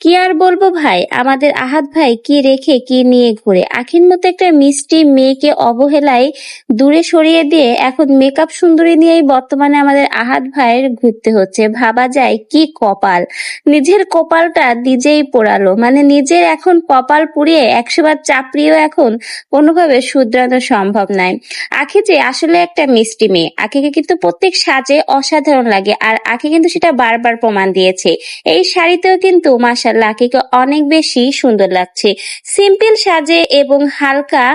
কি আর বলবো ভাই, আমাদের আহাদ ভাই কি রেখে কি নিয়ে ঘুরে। আখির মতো একটা মিষ্টি মেয়েকে অবহেলায় দূরে সরিয়ে দিয়ে এখন মেকআপ সুন্দরী নিয়েই বর্তমানে আমাদের আহাদ ভাইয়ের ঘুরতে হচ্ছে। ভাবা যায় কি কপাল, নিজের কপালটা নিজেই পোড়ালো। মানে নিজের এখন কপাল পুড়িয়ে 100 বার চাপড়িয়েও এখন কোনোভাবে শুধরানো সম্ভব নয়। আখি যে আসলে একটা মিষ্টি মেয়ে, আখিকে কিন্তু প্রত্যেক সাজে অসাধারণ লাগে, আর আখি কিন্তু সেটা বারবার প্রমাণ দিয়েছে। এই শাড়িতেও কিন্তু মাশাআল্লাহ আখিকে অনেক বেশি সুন্দর লাগছে। সিম্পল সাজে এবং হালকা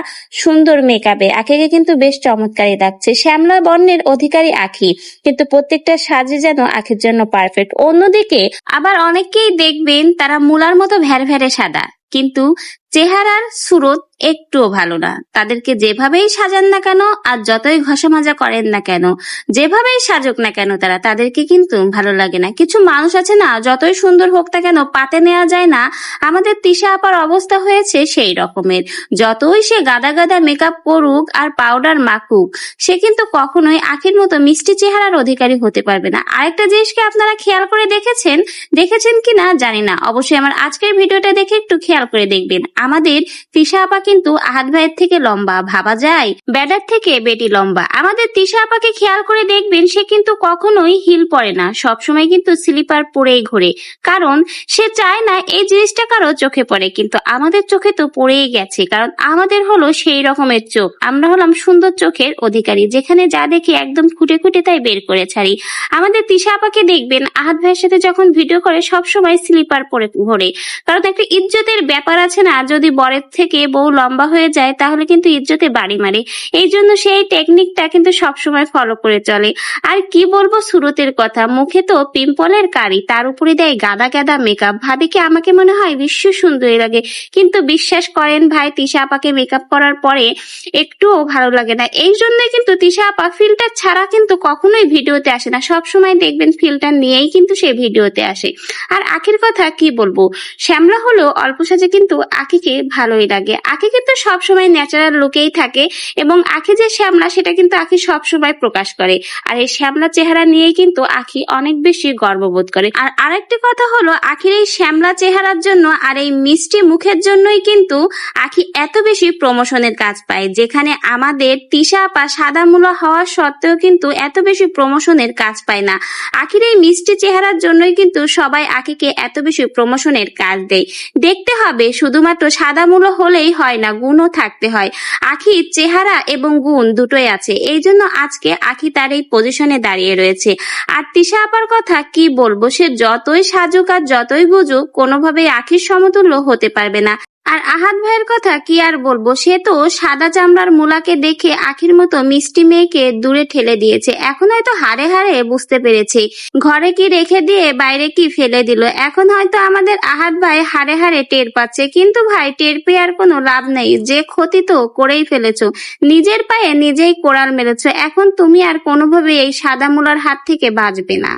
সুন্দর মেকআপে আখিকে কিন্তু বেশ চমৎকারই লাগছে। শ্যামলা বর্ণের অধিকারী আখি, কিন্তু প্রত্যেকটা সাজে যেন আখির জন্য পারফেক্ট। অন্যদিকে আবার অনেকেই দেখবেন তারা মূলার মতো ভ্যারভ্যারে সাদা, কিন্তু চেহারার সুরত একটুও ভালো না। তাদেরকে যেভাবেই সাজান না কেন আর যতই ঘষা মাজা করেন না কেন, যেভাবেই সাজুক না কেন তাদেরকে কিন্তু ভালো লাগে না। কিছু মানুষ আছে না, যতই সুন্দর হোক না কেন পাতে নেওয়া যায় না। আমাদের তিশা আপার অবস্থা হয়েছে সেই রকমের। যতই সে গাদা গাদা মেকআপ করুক আর পাউডার মাখুক, সে কিন্তু কখনোই আখির মতো মিষ্টি চেহারার অধিকারী হতে পারবে না। আরেকটা জিনিসকে আপনারা খেয়াল করে দেখেছেন কিনা জানি না, অবশ্যই আমার আজকের ভিডিওটা দেখে একটু খেয়াল করে দেখবেন। আমাদের তিশা আপা কিন্তু আহাদ ভাইয়ের থেকে লম্বা। ভাবা যায় ব্যাডার থেকে বেটি লম্বা। আমাদের তিশা আপাকে খেয়াল করে দেখবেন, সে কিন্তু কখনোই হিল পরে না, সবসময় কিন্তু স্লিপার পরেই ঘোরে। কারণ সে চায় না এই জিনিসটা কারো চোখে পড়ে, কিন্তু আমাদের চোখে তো পড়েই গেছে। কারণ আমাদের হলো সেই রকমের চোখ, আমরা হলাম সুন্দর চোখের অধিকারী, যেখানে যা দেখি একদম খুঁটে খুঁটে তাই বের করে ছাড়ি। আমাদের তিশা আপাকে দেখবেন আহাদ ভাইয়ের সাথে যখন ভিডিও করে সবসময় স্লিপার পরে ঘোরে। কারণ একটা ইজ্জতের ব্যাপার আছে না, যদি বরের থেকে বউ লম্বা হয়ে যায় তাহলে কিন্তু ইজ্জতে বাড়ি মারে। এই জন্য সেই টেকনিকটা কিন্তু সবসময় ফলো করে চলে। আর কি বলবো সুরতের কথা, মুখে তো পিম্পলের কারি, তার উপরে দেয় গাদা গাদা মেকআপ। ভাবি কি আমাকে মনে হয় বিশ্ব সুন্দরী লাগে, কিন্তু বিশ্বাস করেন ভাই, তিশা আপাকে মেকআপ করার পরে একটুও ভালো লাগে না। এই জন্যই কিন্তু তিশা আপা ফিল্টার ছাড়া কিন্তু কখনোই ভিডিওতে আসে না, সবসময় দেখবেন ফিল্টার নিয়েই কিন্তু সে ভিডিওতে আসে। আর আখির কথা কি বলবো, শ্যামলা হলেও অল্প সাজে কিন্তু আখিকে ভালোই লাগে। আখি কিন্তু সবসময় ন্যাচারাল লুকেই থাকে, এবং আখি যে শ্যামলা সেটা কিন্তু আখি সবসময় প্রকাশ করে। আর এই শ্যামলা চেহারা নিয়েই কিন্তু আখি অনেক বেশি গর্ববোধ করে। আর আরেকটি কথা হলো, আখির এই শ্যামলা চেহারার জন্য আর এই মিষ্টি মুখের জন্যই কিন্তু আখি এত বেশি প্রমোশনের কাজ পায়, যেখানে আমাদের তিশা আপা সাদা মূলা হওয়া সত্ত্বেও কিন্তু এত বেশি প্রমোশনের কাজ পায় না। আখির এই মিষ্টি চেহারার জন্যই কিন্তু সবাই আখিকে এত বেশি প্রমোশনের কাজ দেয়। দেখতে হবে শুধুমাত্র সাদা মূলো হলেই হয় না, গুণও থাকতে হয়। আখির চেহারা এবং গুণ দুটোই আছে, এই জন্য আজকে আখি তার এই পজিশনে দাঁড়িয়ে রয়েছে। আর তিশা আপার কথা কি বলবো, সে যতই সাজুক আর যতই বুঝুক কোনোভাবেই আখির সমতুল্য হতে পারবে না। আর আহাদ ভাইয়ের কথা কি আর বলবো, সে তো সাদা চামড়ার মূলাকে দেখে আখির মতো মিষ্টি মেয়েকে দূরে ঠেলে দিয়েছে। এখন হয়তো হাড়ে হাড়ে বুঝতে পেরেছে ঘরে কি রেখে দিয়ে বাইরে কি ফেলে দিল। এখন হয়তো আমাদের আহাদ ভাই হাড়ে হাড়ে টের পাচ্ছে, কিন্তু ভাই টের পেয়ে আর কোনো লাভ নেই, যে ক্ষতি তো করেই ফেলেছো, নিজের পায়ে নিজেই কোড়াল মেরেছো। এখন তুমি আর কোনোভাবে এই সাদা মূলার হাত থেকে বাঁচবে না।